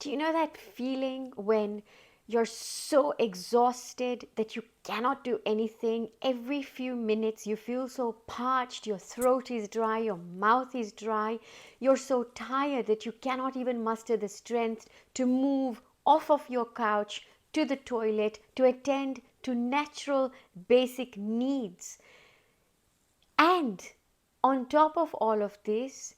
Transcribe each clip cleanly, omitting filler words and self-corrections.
Do you know that feeling when you're so exhausted that you cannot do anything? Every few minutes you feel so parched, your throat is dry, your mouth is dry. You're so tired that you cannot even muster the strength to move off of your couch to the toilet to attend to natural basic needs. And on top of all of this,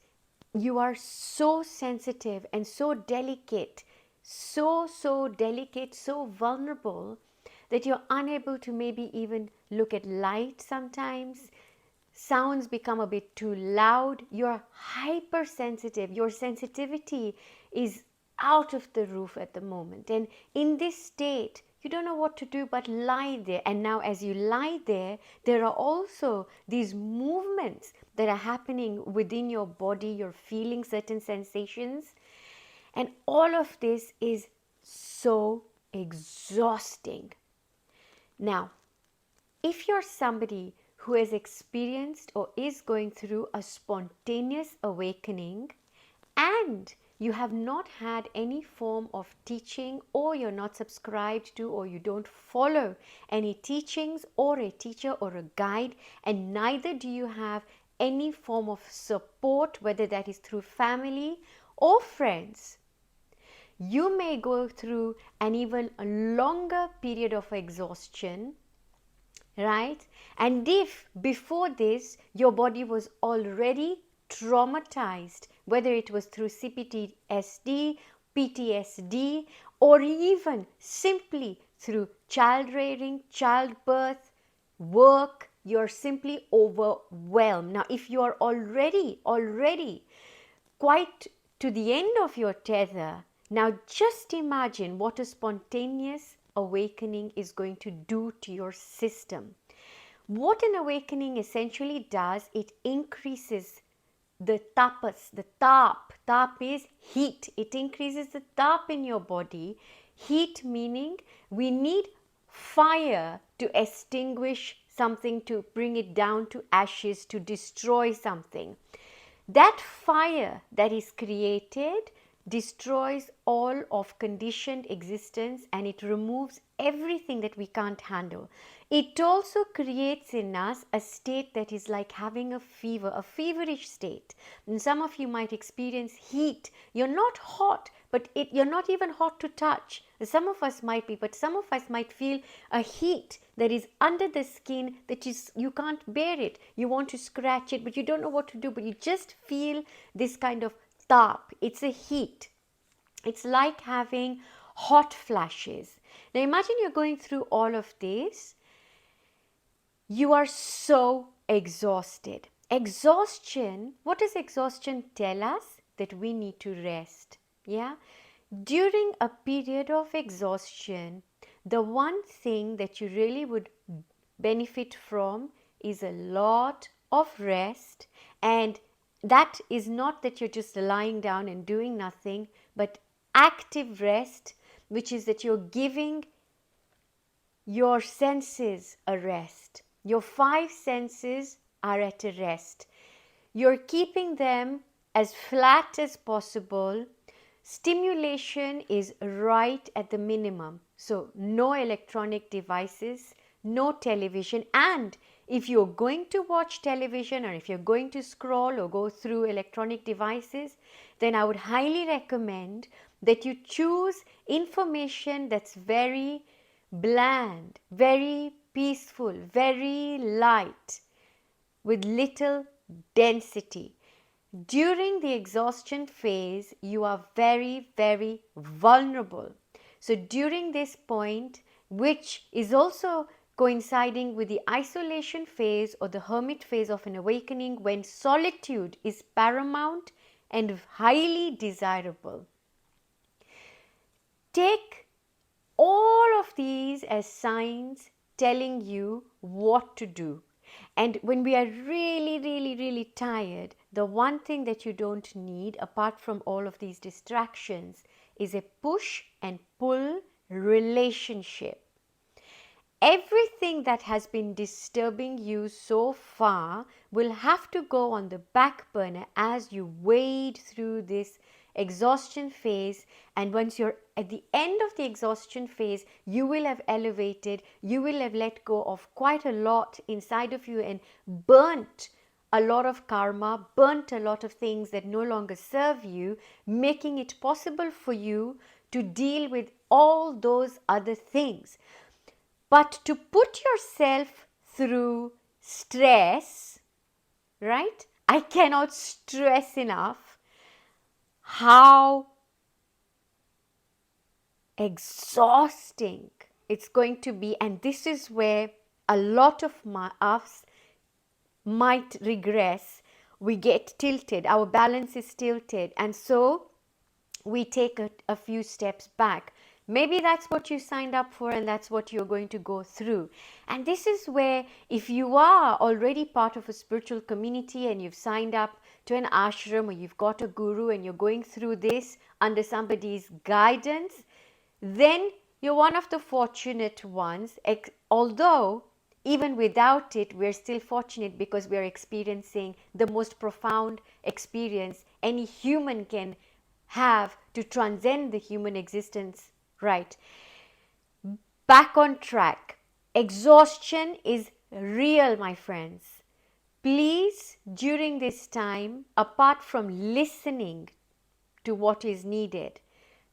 you are so sensitive and so delicate, so delicate, so vulnerable that you're unable to maybe even look at light sometimes. Sounds become a bit too loud. You're hypersensitive. Your sensitivity is out of the roof at the moment. And in this state, you don't know what to do but lie there. And now, as you lie there, there are also these movements that are happening within your body. You're feeling certain sensations. And all of this is so exhausting. Now, if you're somebody who has experienced or is going through a spontaneous awakening and you have not had any form of teaching, or you're not subscribed to, or you don't follow any teachings or a teacher or a guide, and neither do you have any form of support, whether that is through family or friends, you may go through an even longer period of exhaustion, right? And if before this your body was already traumatized, whether it was through CPTSD, PTSD, or even simply through child rearing, childbirth, work, you're simply overwhelmed. Now, if you are already quite to the end of your tether, now just imagine what a spontaneous awakening is going to do to your system. What an awakening essentially does, it increases the tapas, the tap. Tap is heat. It increases the tap in your body. Heat meaning we need fire to extinguish something, to bring it down to ashes, to destroy something. That fire that is created destroys all of conditioned existence, and it removes everything that we can't handle. It also creates in us a state that is like having a fever, a feverish state. And some of you might experience heat. You're not hot, but you're not even hot to touch. Some of us might be, but some of us might feel a heat that is under the skin that you can't bear it. You want to scratch it, but you don't know what to do, but you just feel this kind of tap. It's a heat. It's like having hot flashes. Now imagine you're going through all of this. You are so exhausted. Exhaustion, what does exhaustion tell us? That we need to rest. Yeah? During a period of exhaustion, the one thing that you really would benefit from is a lot of rest. And that is not that you're just lying down and doing nothing, but active rest, which is that you're giving your senses a rest. Your 5 senses are at a rest. You're keeping them as flat as possible. Stimulation is right at the minimum. So no electronic devices, no television. And if you're going to watch television, or if you're going to scroll or go through electronic devices, then I would highly recommend that you choose information that's very bland, very peaceful, very light, with little density. During the exhaustion phase, you are very vulnerable. So during this point, which is also coinciding with the isolation phase or the hermit phase of an awakening, when solitude is paramount and highly desirable, take all of these as signs telling you what to do. And when we are really tired, the one thing that you don't need, apart from all of these distractions, is a push and pull relationship. Everything that has been disturbing you so far will have to go on the back burner as you wade through this exhaustion phase, and once you're at the end of the exhaustion phase, you will have elevated, you will have let go of quite a lot inside of you and burnt a lot of karma, burnt a lot of things that no longer serve you, making it possible for you to deal with all those other things. But to put yourself through stress, right? I cannot stress enough how exhausting it's going to be. And this is where a lot of us might regress. We get tilted, our balance is tilted, and so we take a few steps back. Maybe that's what you signed up for and that's what you're going to go through. And this is where, if you are already part of a spiritual community and you've signed up to an ashram, or you've got a guru and you're going through this under somebody's guidance, then you're one of the fortunate ones. Although even without it, we're still fortunate because we're experiencing the most profound experience any human can have to transcend the human existence, right? Back on track. Exhaustion is real, my friends. Please, during this time, apart from listening to what is needed,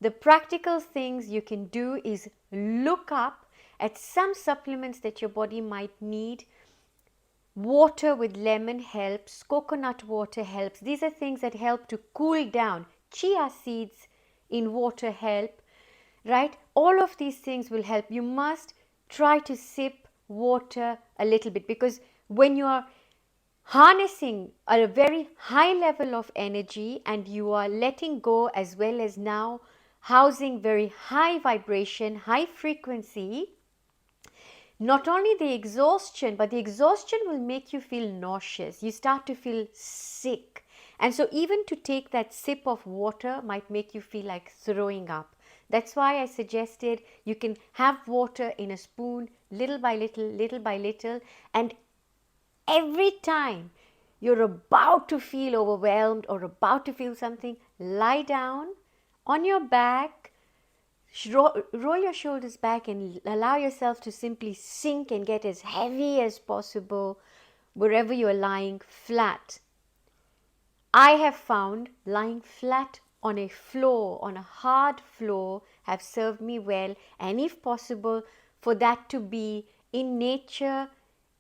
the practical things you can do is look up at some supplements that your body might need. Water with lemon helps, coconut water helps. These are things that help to cool down. Chia seeds in water help, right? All of these things will help. You must try to sip water a little bit, because when you are harnessing a very high level of energy and you are letting go, as well as now housing very high vibration, high frequency, not only the exhaustion, but the exhaustion will make you feel nauseous. You start to feel sick. And so even to take that sip of water might make you feel like throwing up. That's why I suggested you can have water in a spoon, little by little, and every time you're about to feel overwhelmed or about to feel something, lie down on your back, roll your shoulders back and allow yourself to simply sink and get as heavy as possible wherever you are lying flat. I have found lying flat on a floor, on a hard floor, have served me well, and if possible, for that to be in nature.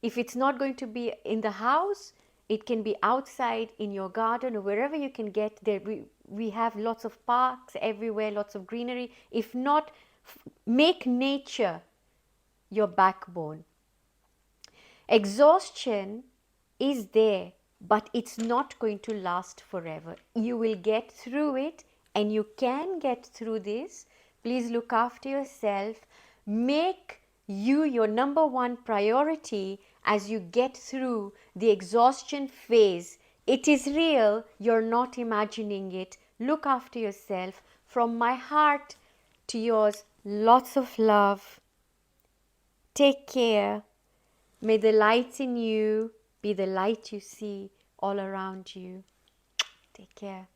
If it's not going to be in the house, it can be outside in your garden or wherever you can get there. We have lots of parks everywhere, lots of greenery. If not, make nature your backbone. Exhaustion is there, but it's not going to last forever. You will get through it, and you can get through this. Please look after yourself. Make you your number one priority as you get through the exhaustion phase. It is real. You're not imagining it. Look after yourself. From my heart to yours, lots of love. Take care. May the light in you be the light you see all around you. Take care.